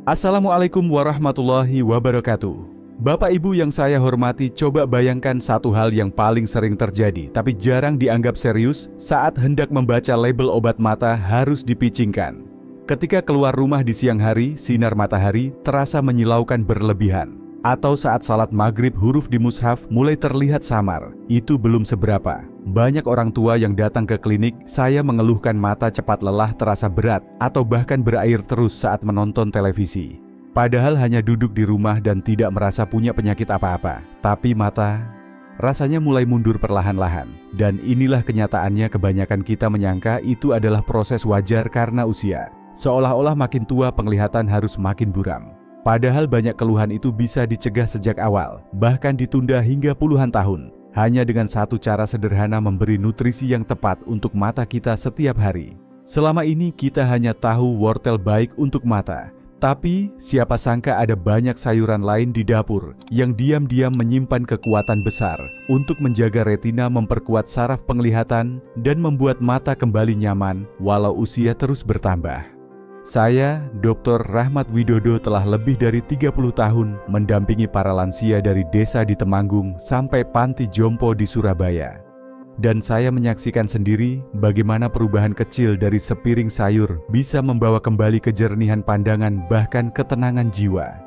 Assalamualaikum warahmatullahi wabarakatuh. Bapak Ibu yang saya hormati, coba bayangkan satu hal yang paling sering terjadi tapi jarang dianggap serius saat hendak membaca label obat mata harus dipicingkan. Ketika keluar rumah di siang hari, sinar matahari terasa menyilaukan berlebihan. Atau saat salat maghrib huruf di mushaf mulai terlihat samar, itu belum seberapa. Banyak orang tua yang datang ke klinik, saya mengeluhkan mata cepat lelah terasa berat atau bahkan berair terus saat menonton televisi. Padahal hanya duduk di rumah dan tidak merasa punya penyakit apa-apa. Tapi mata rasanya mulai mundur perlahan-lahan. Dan inilah kenyataannya, kebanyakan kita menyangka itu adalah proses wajar karena usia. Seolah-olah makin tua penglihatan harus makin buram. Padahal banyak keluhan itu bisa dicegah sejak awal, bahkan ditunda hingga puluhan tahun. Hanya dengan satu cara sederhana, memberi nutrisi yang tepat untuk mata kita setiap hari. Selama ini kita hanya tahu wortel baik untuk mata. Tapi siapa sangka ada banyak sayuran lain di dapur yang diam-diam menyimpan kekuatan besar untuk menjaga retina, memperkuat saraf penglihatan, dan membuat mata kembali nyaman walau usia terus bertambah. Saya, Dr. Rahmat Widodo, telah lebih dari 30 tahun mendampingi para lansia dari desa di Temanggung sampai panti jompo di Surabaya. Dan saya menyaksikan sendiri bagaimana perubahan kecil dari sepiring sayur bisa membawa kembali kejernihan pandangan, bahkan ketenangan jiwa.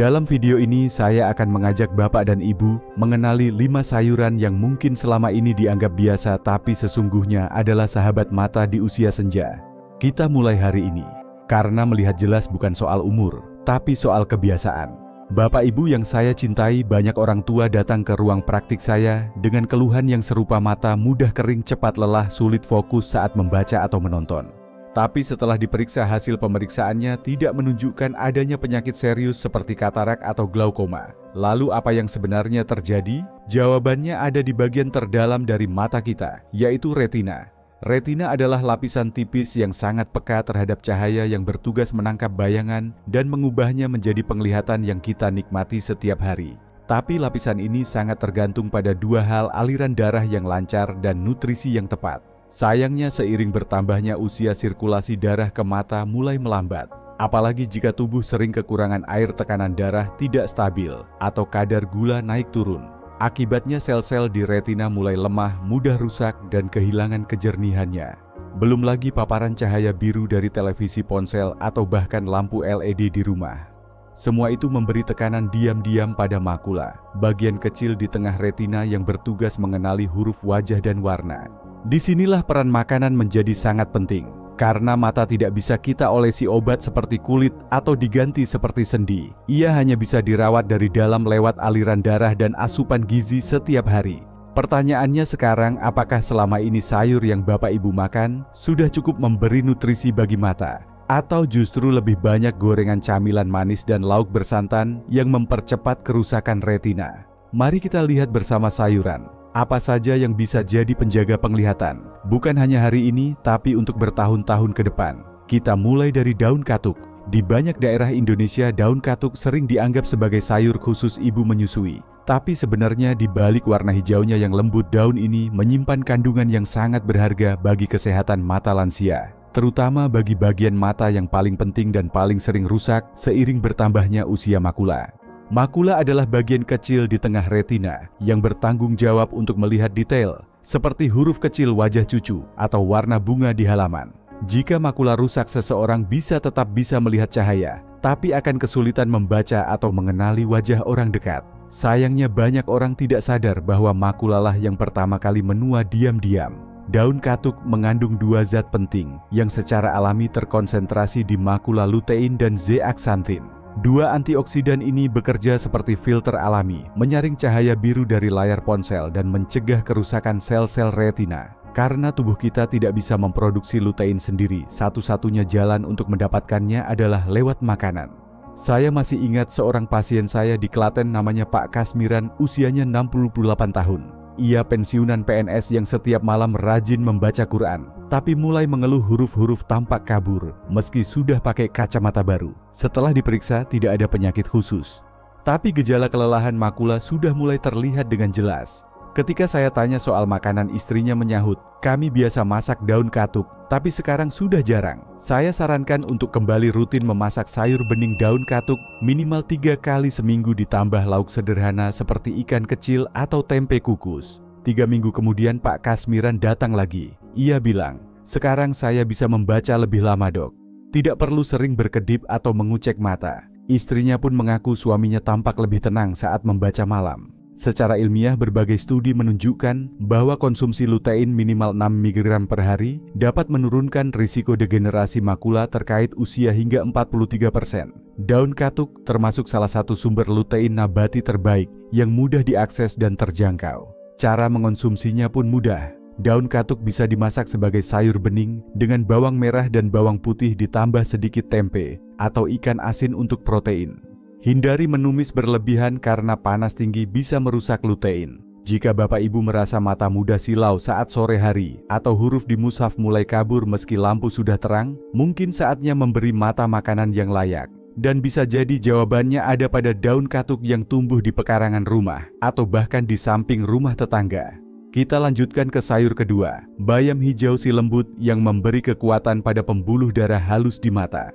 Dalam video ini saya akan mengajak Bapak dan Ibu mengenali 5 sayuran yang mungkin selama ini dianggap biasa tapi sesungguhnya adalah sahabat mata di usia senja. Kita mulai hari ini. Karena melihat jelas bukan soal umur, tapi soal kebiasaan. Bapak Ibu yang saya cintai, banyak orang tua datang ke ruang praktik saya dengan keluhan yang serupa: mata mudah kering, cepat lelah, sulit fokus saat membaca atau menonton. Tapi setelah diperiksa, hasil pemeriksaannya tidak menunjukkan adanya penyakit serius seperti katarak atau glaukoma. Lalu apa yang sebenarnya terjadi? Jawabannya ada di bagian terdalam dari mata kita, yaitu retina. Retina adalah lapisan tipis yang sangat peka terhadap cahaya yang bertugas menangkap bayangan dan mengubahnya menjadi penglihatan yang kita nikmati setiap hari. Tapi lapisan ini sangat tergantung pada dua hal: aliran darah yang lancar dan nutrisi yang tepat. Sayangnya seiring bertambahnya usia, sirkulasi darah ke mata mulai melambat. Apalagi jika tubuh sering kekurangan air, tekanan darah tidak stabil, atau kadar gula naik turun. Akibatnya sel-sel di retina mulai lemah, mudah rusak, dan kehilangan kejernihannya. Belum lagi paparan cahaya biru dari televisi ponsel atau bahkan lampu LED di rumah. Semua itu memberi tekanan diam-diam pada makula, bagian kecil di tengah retina yang bertugas mengenali huruf, wajah, dan warna. Disinilah peran makanan menjadi sangat penting. Karena mata tidak bisa kita olesi obat seperti kulit atau diganti seperti sendi. Ia hanya bisa dirawat dari dalam lewat aliran darah dan asupan gizi setiap hari. Pertanyaannya sekarang, apakah selama ini sayur yang Bapak Ibu makan sudah cukup memberi nutrisi bagi mata? Atau justru lebih banyak gorengan, camilan manis, dan lauk bersantan yang mempercepat kerusakan retina? Mari kita lihat bersama sayuran. Apa saja yang bisa jadi penjaga penglihatan? Bukan hanya hari ini, tapi untuk bertahun-tahun ke depan. Kita mulai dari daun katuk. Di banyak daerah Indonesia, daun katuk sering dianggap sebagai sayur khusus ibu menyusui. Tapi sebenarnya di balik warna hijaunya yang lembut, daun ini menyimpan kandungan yang sangat berharga bagi kesehatan mata lansia. Terutama bagi bagian mata yang paling penting dan paling sering rusak seiring bertambahnya usia makula. Makula adalah bagian kecil di tengah retina yang bertanggung jawab untuk melihat detail, seperti huruf kecil wajah cucu atau warna bunga di halaman. Jika makula rusak, seseorang bisa tetap bisa melihat cahaya, tapi akan kesulitan membaca atau mengenali wajah orang dekat. Sayangnya banyak orang tidak sadar bahwa makulalah yang pertama kali menua diam-diam. Daun katuk mengandung 2 zat penting yang secara alami terkonsentrasi di makula, lutein dan zeaksantin. 2 antioksidan ini bekerja seperti filter alami, menyaring cahaya biru dari layar ponsel dan mencegah kerusakan sel-sel retina. Karena tubuh kita tidak bisa memproduksi lutein sendiri, satu-satunya jalan untuk mendapatkannya adalah lewat makanan. Saya masih ingat seorang pasien saya di Klaten, namanya Pak Kasmiran, usianya 68 tahun. Ia pensiunan PNS yang setiap malam rajin membaca Quran, tapi mulai mengeluh huruf-huruf tampak kabur meski sudah pakai kacamata baru. Setelah diperiksa, tidak ada penyakit khusus. Tapi gejala kelelahan makula sudah mulai terlihat dengan jelas. Ketika saya tanya soal makanan, istrinya menyahut, "Kami biasa masak daun katuk, tapi sekarang sudah jarang." Saya sarankan untuk kembali rutin memasak sayur bening daun katuk minimal 3 kali seminggu ditambah lauk sederhana seperti ikan kecil atau tempe kukus. 3 minggu kemudian Pak Kasmiran datang lagi. Ia bilang, "Sekarang saya bisa membaca lebih lama, Dok. Tidak perlu sering berkedip atau mengucek mata." Istrinya pun mengaku suaminya tampak lebih tenang saat membaca malam. Secara ilmiah, berbagai studi menunjukkan bahwa konsumsi lutein minimal 6 mg per hari dapat menurunkan risiko degenerasi makula terkait usia hingga 43%. Daun katuk termasuk salah satu sumber lutein nabati terbaik yang mudah diakses dan terjangkau. Cara mengonsumsinya pun mudah. Daun katuk bisa dimasak sebagai sayur bening dengan bawang merah dan bawang putih ditambah sedikit tempe atau ikan asin untuk protein. Hindari menumis berlebihan karena panas tinggi bisa merusak lutein. Jika Bapak Ibu merasa mata mudah silau saat sore hari atau huruf di mushaf mulai kabur meski lampu sudah terang, mungkin saatnya memberi mata makanan yang layak. Dan bisa jadi jawabannya ada pada daun katuk yang tumbuh di pekarangan rumah atau bahkan di samping rumah tetangga. Kita lanjutkan ke sayur kedua, bayam hijau si lembut yang memberi kekuatan pada pembuluh darah halus di mata.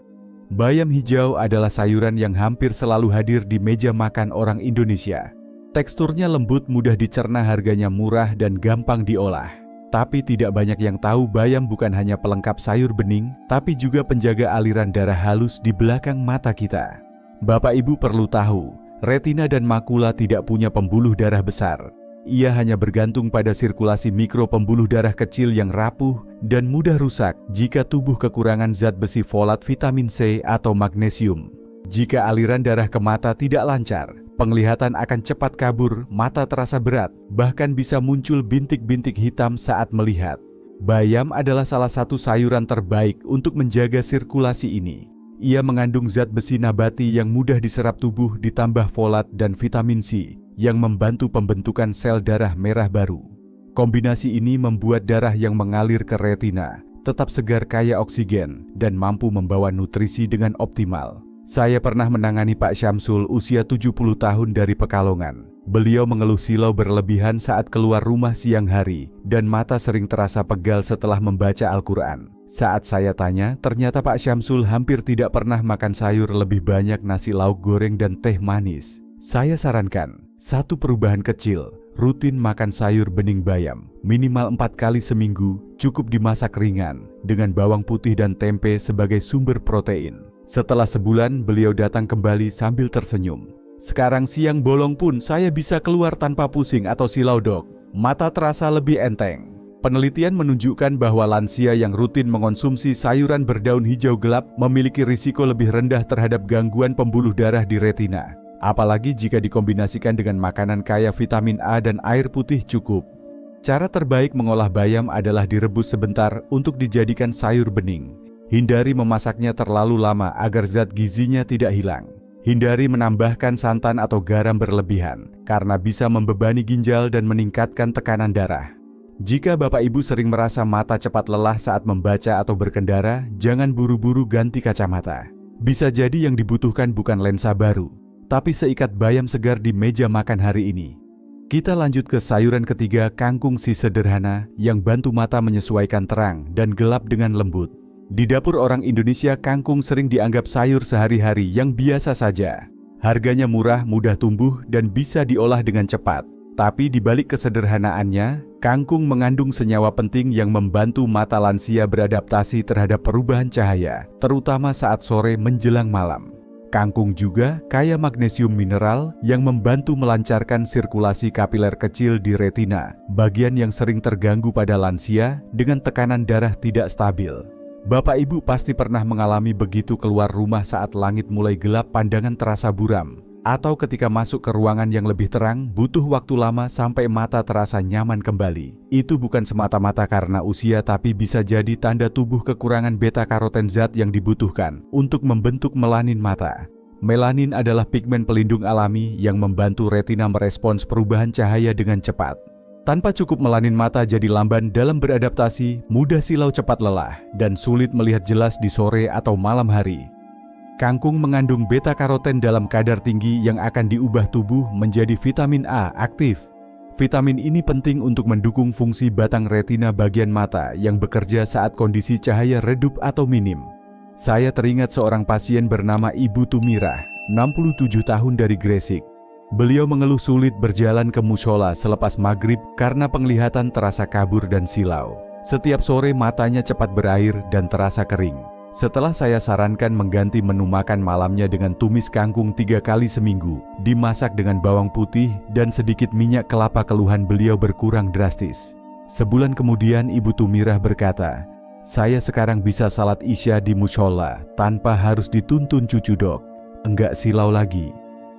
Bayam hijau adalah sayuran yang hampir selalu hadir di meja makan orang Indonesia. Teksturnya lembut, mudah dicerna, harganya murah dan gampang diolah. Tapi tidak banyak yang tahu bayam bukan hanya pelengkap sayur bening, tapi juga penjaga aliran darah halus di belakang mata kita. Bapak Ibu perlu tahu, retina dan makula tidak punya pembuluh darah besar. Ia hanya bergantung pada sirkulasi mikro pembuluh darah kecil yang rapuh dan mudah rusak jika tubuh kekurangan zat besi, folat, vitamin C, atau magnesium. Jika aliran darah ke mata tidak lancar, penglihatan akan cepat kabur, mata terasa berat, bahkan bisa muncul bintik-bintik hitam saat melihat. Bayam adalah salah satu sayuran terbaik untuk menjaga sirkulasi ini. Ia mengandung zat besi nabati yang mudah diserap tubuh ditambah folat dan vitamin C yang membantu pembentukan sel darah merah baru. Kombinasi ini membuat darah yang mengalir ke retina tetap segar, kaya oksigen, dan mampu membawa nutrisi dengan optimal. Saya pernah menangani Pak Syamsul, usia 70 tahun dari Pekalongan. Beliau mengeluh silau berlebihan saat keluar rumah siang hari dan mata sering terasa pegal setelah membaca Al-Quran. Saat saya tanya, ternyata Pak Syamsul hampir tidak pernah makan sayur, lebih banyak nasi lauk goreng dan teh manis. Saya sarankan, satu perubahan kecil, rutin makan sayur bening bayam, minimal 4 kali seminggu, cukup dimasak ringan, dengan bawang putih dan tempe sebagai sumber protein. Setelah sebulan, beliau datang kembali sambil tersenyum. "Sekarang siang bolong pun saya bisa keluar tanpa pusing atau silau, Dok. Mata terasa lebih enteng." Penelitian menunjukkan bahwa lansia yang rutin mengonsumsi sayuran berdaun hijau gelap memiliki risiko lebih rendah terhadap gangguan pembuluh darah di retina. Apalagi jika dikombinasikan dengan makanan kaya vitamin A dan air putih cukup. Cara terbaik mengolah bayam adalah direbus sebentar untuk dijadikan sayur bening. Hindari memasaknya terlalu lama agar zat gizinya tidak hilang. Hindari menambahkan santan atau garam berlebihan, karena bisa membebani ginjal dan meningkatkan tekanan darah. Jika Bapak Ibu sering merasa mata cepat lelah saat membaca atau berkendara, jangan buru-buru ganti kacamata. Bisa jadi yang dibutuhkan bukan lensa baru, tapi seikat bayam segar di meja makan hari ini. Kita lanjut ke sayuran ketiga, kangkung si sederhana yang bantu mata menyesuaikan terang dan gelap dengan lembut. Di dapur orang Indonesia, kangkung sering dianggap sayur sehari-hari yang biasa saja. Harganya murah, mudah tumbuh, dan bisa diolah dengan cepat. Tapi di balik kesederhanaannya, kangkung mengandung senyawa penting yang membantu mata lansia beradaptasi terhadap perubahan cahaya, terutama saat sore menjelang malam. Kangkung juga kaya magnesium mineral yang membantu melancarkan sirkulasi kapiler kecil di retina, bagian yang sering terganggu pada lansia dengan tekanan darah tidak stabil. Bapak Ibu pasti pernah mengalami begitu keluar rumah saat langit mulai gelap, pandangan terasa buram, atau ketika masuk ke ruangan yang lebih terang, butuh waktu lama sampai mata terasa nyaman kembali. Itu bukan semata-mata karena usia, tapi bisa jadi tanda tubuh kekurangan beta-karoten, zat yang dibutuhkan untuk membentuk melanin mata. Melanin adalah pigmen pelindung alami yang membantu retina merespons perubahan cahaya dengan cepat. Tanpa cukup melanin, mata jadi lamban dalam beradaptasi, mudah silau, cepat lelah, dan sulit melihat jelas di sore atau malam hari. Kangkung mengandung beta-karoten dalam kadar tinggi yang akan diubah tubuh menjadi vitamin A aktif. Vitamin ini penting untuk mendukung fungsi batang retina bagian mata yang bekerja saat kondisi cahaya redup atau minim. Saya teringat seorang pasien bernama Ibu Tumirah, 67 tahun dari Gresik. Beliau mengeluh sulit berjalan ke mushola selepas maghrib karena penglihatan terasa kabur dan silau. Setiap sore matanya cepat berair dan terasa kering. Setelah saya sarankan mengganti menu makan malamnya dengan tumis kangkung 3 kali seminggu, dimasak dengan bawang putih dan sedikit minyak kelapa, keluhan beliau berkurang drastis. Sebulan kemudian Ibu Tumirah berkata, "Saya sekarang bisa salat isya di mushola tanpa harus dituntun cucu dok. Enggak silau lagi."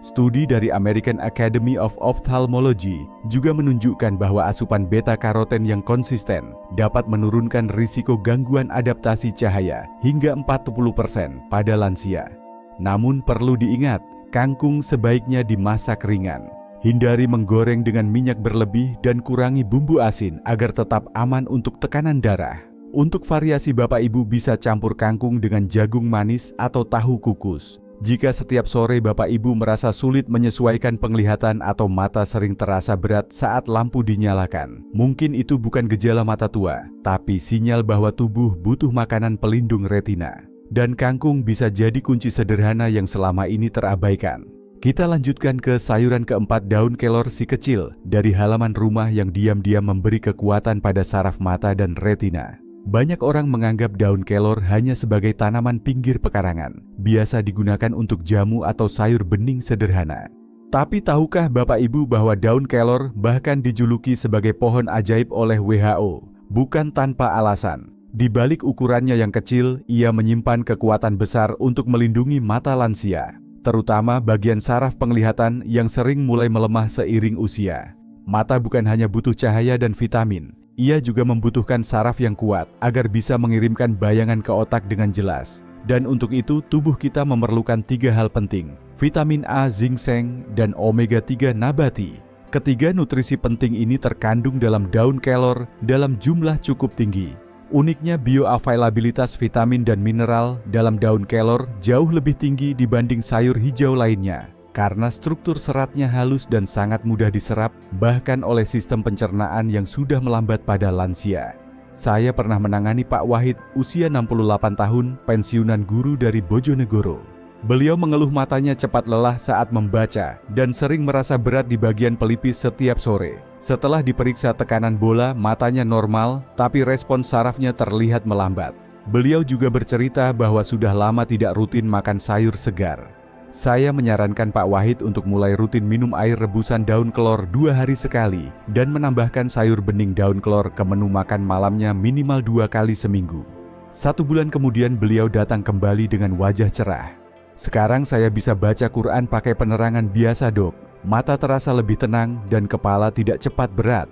Studi dari American Academy of Ophthalmology juga menunjukkan bahwa asupan beta-karoten yang konsisten dapat menurunkan risiko gangguan adaptasi cahaya hingga 40% pada lansia. Namun perlu diingat, kangkung sebaiknya dimasak ringan. Hindari menggoreng dengan minyak berlebih dan kurangi bumbu asin agar tetap aman untuk tekanan darah. Untuk variasi Bapak Ibu bisa campur kangkung dengan jagung manis atau tahu kukus. Jika setiap sore Bapak Ibu merasa sulit menyesuaikan penglihatan atau mata sering terasa berat saat lampu dinyalakan, mungkin itu bukan gejala mata tua, tapi sinyal bahwa tubuh butuh makanan pelindung retina. Dan kangkung bisa jadi kunci sederhana yang selama ini terabaikan. Kita lanjutkan ke sayuran keempat, daun kelor si kecil dari halaman rumah yang diam-diam memberi kekuatan pada saraf mata dan retina. Banyak orang menganggap daun kelor hanya sebagai tanaman pinggir pekarangan, biasa digunakan untuk jamu atau sayur bening sederhana. Tapi tahukah Bapak Ibu bahwa daun kelor bahkan dijuluki sebagai pohon ajaib oleh WHO? Bukan tanpa alasan. Di balik ukurannya yang kecil, ia menyimpan kekuatan besar untuk melindungi mata lansia, terutama bagian saraf penglihatan yang sering mulai melemah seiring usia. Mata bukan hanya butuh cahaya dan vitamin, ia juga membutuhkan saraf yang kuat agar bisa mengirimkan bayangan ke otak dengan jelas. Dan untuk itu tubuh kita memerlukan 3 hal penting: vitamin A, ginseng, dan omega 3 nabati. Ketiga nutrisi penting ini terkandung dalam daun kelor dalam jumlah cukup tinggi. Uniknya, bioavailabilitas vitamin dan mineral dalam daun kelor jauh lebih tinggi dibanding sayur hijau lainnya. Karena struktur seratnya halus dan sangat mudah diserap, bahkan oleh sistem pencernaan yang sudah melambat pada lansia. Saya pernah menangani Pak Wahid, usia 68 tahun, pensiunan guru dari Bojonegoro. Beliau mengeluh matanya cepat lelah saat membaca dan sering merasa berat di bagian pelipis setiap sore. Setelah diperiksa tekanan bola, matanya normal, tapi respon sarafnya terlihat melambat. Beliau juga bercerita bahwa sudah lama tidak rutin makan sayur segar. Saya menyarankan Pak Wahid untuk mulai rutin minum air rebusan daun kelor 2 hari sekali dan menambahkan sayur bening daun kelor ke menu makan malamnya minimal 2 kali seminggu. 1 bulan kemudian beliau datang kembali dengan wajah cerah. "Sekarang saya bisa baca Quran pakai penerangan biasa dok, mata terasa lebih tenang dan kepala tidak cepat berat."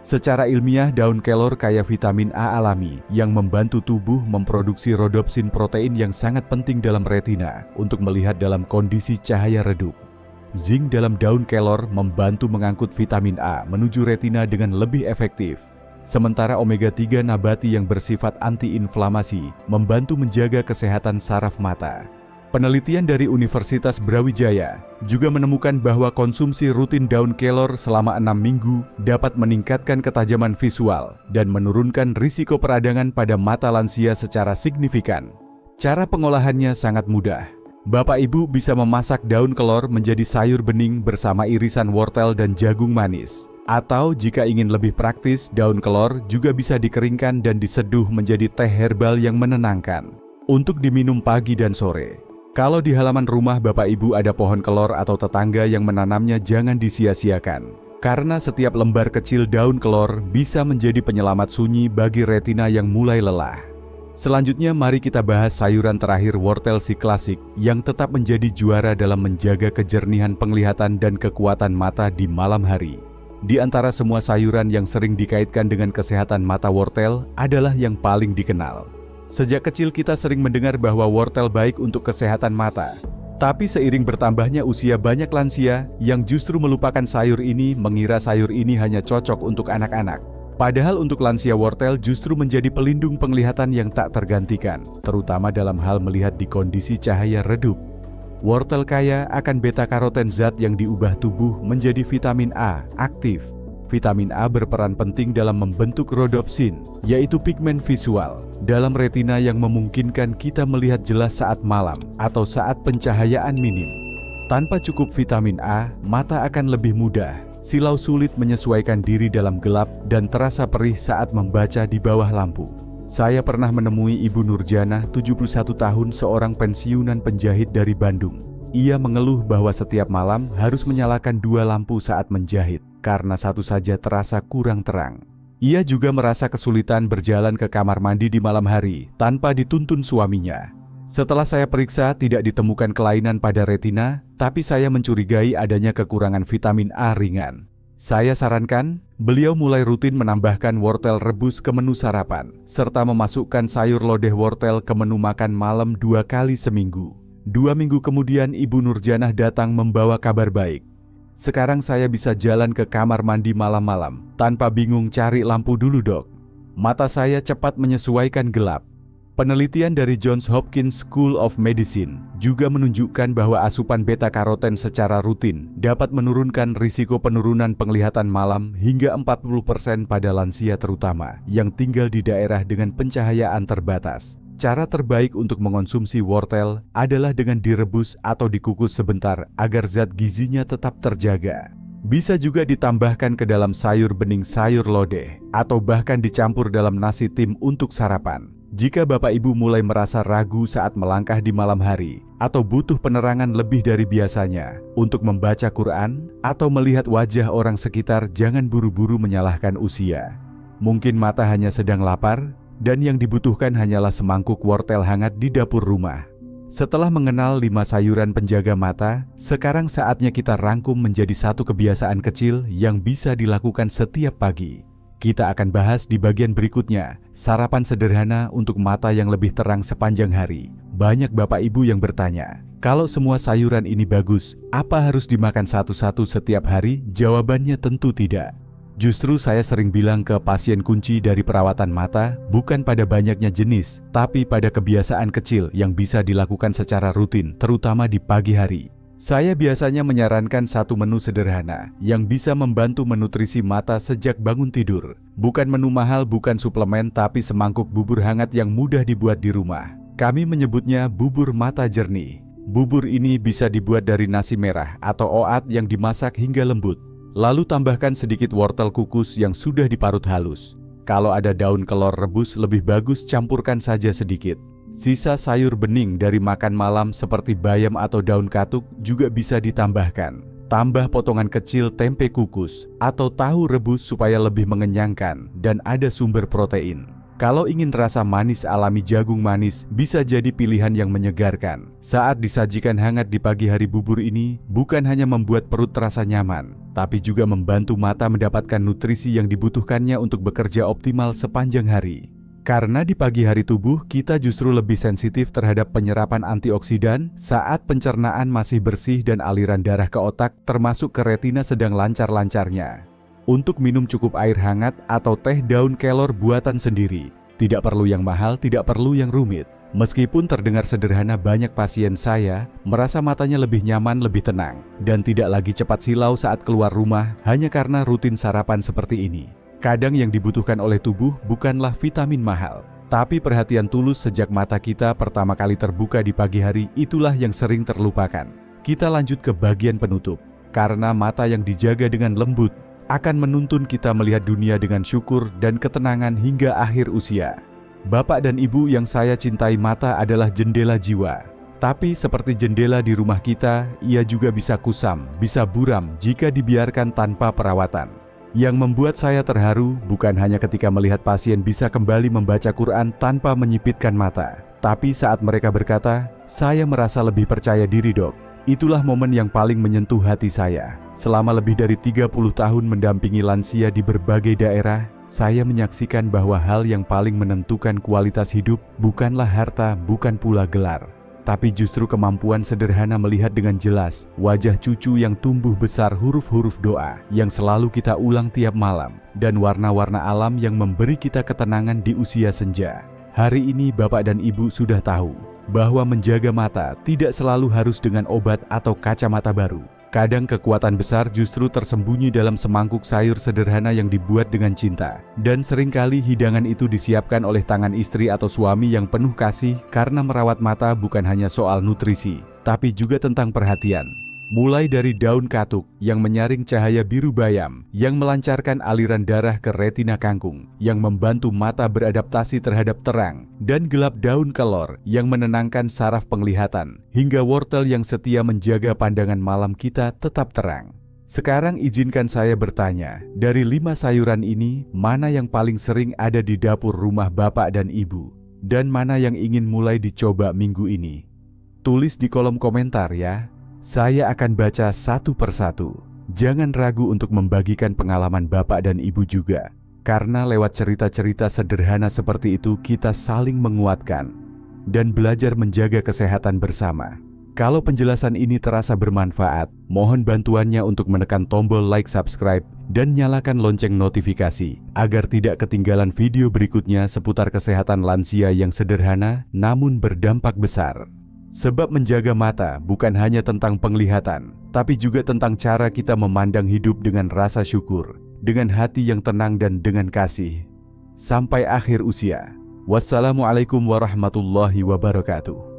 Secara ilmiah, daun kelor kaya vitamin A alami yang membantu tubuh memproduksi rodopsin, protein yang sangat penting dalam retina untuk melihat dalam kondisi cahaya redup. Zinc dalam daun kelor membantu mengangkut vitamin A menuju retina dengan lebih efektif. Sementara omega 3 nabati yang bersifat antiinflamasi membantu menjaga kesehatan saraf mata. Penelitian dari Universitas Brawijaya juga menemukan bahwa konsumsi rutin daun kelor selama 6 minggu dapat meningkatkan ketajaman visual dan menurunkan risiko peradangan pada mata lansia secara signifikan. Cara pengolahannya sangat mudah. Bapak Ibu bisa memasak daun kelor menjadi sayur bening bersama irisan wortel dan jagung manis. Atau jika ingin lebih praktis, daun kelor juga bisa dikeringkan dan diseduh menjadi teh herbal yang menenangkan untuk diminum pagi dan sore. Kalau di halaman rumah Bapak Ibu ada pohon kelor atau tetangga yang menanamnya, jangan disia-siakan. Karena setiap lembar kecil daun kelor bisa menjadi penyelamat sunyi bagi retina yang mulai lelah. Selanjutnya mari kita bahas sayuran terakhir, wortel si klasik, yang tetap menjadi juara dalam menjaga kejernihan penglihatan dan kekuatan mata di malam hari. Di antara semua sayuran yang sering dikaitkan dengan kesehatan mata, wortel adalah yang paling dikenal. Sejak kecil kita sering mendengar bahwa wortel baik untuk kesehatan mata. Tapi seiring bertambahnya usia, banyak lansia yang justru melupakan sayur ini, mengira sayur ini hanya cocok untuk anak-anak. Padahal untuk lansia, wortel justru menjadi pelindung penglihatan yang tak tergantikan, terutama dalam hal melihat di kondisi cahaya redup. Wortel kaya akan beta-karoten, zat yang diubah tubuh menjadi vitamin A aktif. Vitamin A berperan penting dalam membentuk rhodopsin, yaitu pigmen visual, dalam retina yang memungkinkan kita melihat jelas saat malam atau saat pencahayaan minim. Tanpa cukup vitamin A, mata akan lebih mudah silau, sulit menyesuaikan diri dalam gelap, dan terasa perih saat membaca di bawah lampu. Saya pernah menemui Ibu Nurjanah, 71 tahun, seorang pensiunan penjahit dari Bandung. Ia mengeluh bahwa setiap malam harus menyalakan 2 lampu saat menjahit, karena satu saja terasa kurang terang. Ia juga merasa kesulitan berjalan ke kamar mandi di malam hari tanpa dituntun suaminya. Setelah saya periksa, tidak ditemukan kelainan pada retina, tapi saya mencurigai adanya kekurangan vitamin A ringan. Saya sarankan beliau mulai rutin menambahkan wortel rebus ke menu sarapan, serta memasukkan sayur lodeh wortel ke menu makan malam 2 kali seminggu. 2 minggu kemudian Ibu Nurjanah datang membawa kabar baik. Sekarang saya bisa jalan ke kamar mandi malam-malam tanpa bingung cari lampu dulu, Dok. Mata saya cepat menyesuaikan gelap. Penelitian dari Johns Hopkins School of Medicine juga menunjukkan bahwa asupan beta-karoten secara rutin dapat menurunkan risiko penurunan penglihatan malam hingga 40% pada lansia, terutama yang tinggal di daerah dengan pencahayaan terbatas. Cara terbaik untuk mengonsumsi wortel adalah dengan direbus atau dikukus sebentar agar zat gizinya tetap terjaga. Bisa juga ditambahkan ke dalam sayur bening sayur lodeh atau bahkan dicampur dalam nasi tim untuk sarapan. Jika Bapak Ibu mulai merasa ragu saat melangkah di malam hari atau butuh penerangan lebih dari biasanya untuk membaca Quran atau melihat wajah orang sekitar, jangan buru-buru menyalahkan usia. Mungkin mata hanya sedang lapar, dan yang dibutuhkan hanyalah semangkuk wortel hangat di dapur rumah. Setelah mengenal 5 sayuran penjaga mata, sekarang saatnya kita rangkum menjadi satu kebiasaan kecil yang bisa dilakukan setiap pagi. Kita akan bahas di bagian berikutnya, sarapan sederhana untuk mata yang lebih terang sepanjang hari. Banyak Bapak Ibu yang bertanya, kalau semua sayuran ini bagus, apa harus dimakan satu-satu setiap hari? Jawabannya tentu tidak. Justru saya sering bilang ke pasien, kunci dari perawatan mata bukan pada banyaknya jenis, tapi pada kebiasaan kecil yang bisa dilakukan secara rutin, terutama di pagi hari. Saya biasanya menyarankan satu menu sederhana yang bisa membantu menutrisi mata sejak bangun tidur. Bukan menu mahal, bukan suplemen, tapi semangkuk bubur hangat yang mudah dibuat di rumah. Kami menyebutnya bubur mata jernih. Bubur ini bisa dibuat dari nasi merah atau oat yang dimasak hingga lembut. Lalu tambahkan sedikit wortel kukus yang sudah diparut halus. Kalau ada daun kelor rebus lebih bagus, campurkan saja sedikit. Sisa sayur bening dari makan malam seperti bayam atau daun katuk juga bisa ditambahkan. Tambah potongan kecil tempe kukus atau tahu rebus supaya lebih mengenyangkan dan ada sumber protein. Kalau ingin rasa manis alami, jagung manis bisa jadi pilihan yang menyegarkan. Saat disajikan hangat di pagi hari, bubur ini bukan hanya membuat perut terasa nyaman, tapi juga membantu mata mendapatkan nutrisi yang dibutuhkannya untuk bekerja optimal sepanjang hari. Karena di pagi hari tubuh kita justru lebih sensitif terhadap penyerapan antioksidan saat pencernaan masih bersih dan aliran darah ke otak termasuk ke retina sedang lancar-lancarnya. Untuk minum cukup air hangat atau teh daun kelor buatan sendiri. Tidak perlu yang mahal, tidak perlu yang rumit. Meskipun terdengar sederhana, banyak pasien saya merasa matanya lebih nyaman, lebih tenang, dan tidak lagi cepat silau saat keluar rumah hanya karena rutin sarapan seperti ini. Kadang yang dibutuhkan oleh tubuh bukanlah vitamin mahal, tapi perhatian tulus sejak mata kita pertama kali terbuka di pagi hari. Itulah yang sering terlupakan. Kita lanjut ke bagian penutup. Karena mata yang dijaga dengan lembut akan menuntun kita melihat dunia dengan syukur dan ketenangan hingga akhir usia. Bapak dan Ibu yang saya cintai, mata adalah jendela jiwa. Tapi seperti jendela di rumah kita, ia juga bisa kusam, bisa buram jika dibiarkan tanpa perawatan. Yang membuat saya terharu bukan hanya ketika melihat pasien bisa kembali membaca Quran tanpa menyipitkan mata, tapi saat mereka berkata, "Saya merasa lebih percaya diri, Dok." Itulah momen yang paling menyentuh hati saya. Selama lebih dari 30 tahun mendampingi lansia di berbagai daerah, saya menyaksikan bahwa hal yang paling menentukan kualitas hidup bukanlah harta, bukan pula gelar, tapi justru kemampuan sederhana melihat dengan jelas wajah cucu yang tumbuh besar, huruf-huruf doa yang selalu kita ulang tiap malam, dan warna-warna alam yang memberi kita ketenangan di usia senja. Hari ini Bapak dan Ibu sudah tahu bahwa menjaga mata tidak selalu harus dengan obat atau kacamata baru. Kadang kekuatan besar justru tersembunyi dalam semangkuk sayur sederhana yang dibuat dengan cinta. Dan seringkali hidangan itu disiapkan oleh tangan istri atau suami yang penuh kasih, karena merawat mata bukan hanya soal nutrisi, tapi juga tentang perhatian. Mulai dari daun katuk yang menyaring cahaya biru bayam, yang melancarkan aliran darah ke retina kangkung, yang membantu mata beradaptasi terhadap terang, dan gelap daun kelor yang menenangkan saraf penglihatan, hingga wortel yang setia menjaga pandangan malam kita tetap terang. Sekarang izinkan saya bertanya, dari 5 sayuran ini, mana yang paling sering ada di dapur rumah Bapak dan Ibu? Dan mana yang ingin mulai dicoba minggu ini? Tulis di kolom komentar ya. Saya akan baca satu persatu. Jangan ragu untuk membagikan pengalaman Bapak dan Ibu juga. Karena lewat cerita-cerita sederhana seperti itu kita saling menguatkan dan belajar menjaga kesehatan bersama. Kalau penjelasan ini terasa bermanfaat, mohon bantuannya untuk menekan tombol like, subscribe, dan nyalakan lonceng notifikasi agar tidak ketinggalan video berikutnya seputar kesehatan lansia yang sederhana namun berdampak besar. Sebab menjaga mata bukan hanya tentang penglihatan, tapi juga tentang cara kita memandang hidup dengan rasa syukur, dengan hati yang tenang dan dengan kasih. Sampai akhir usia. Wassalamualaikum warahmatullahi wabarakatuh.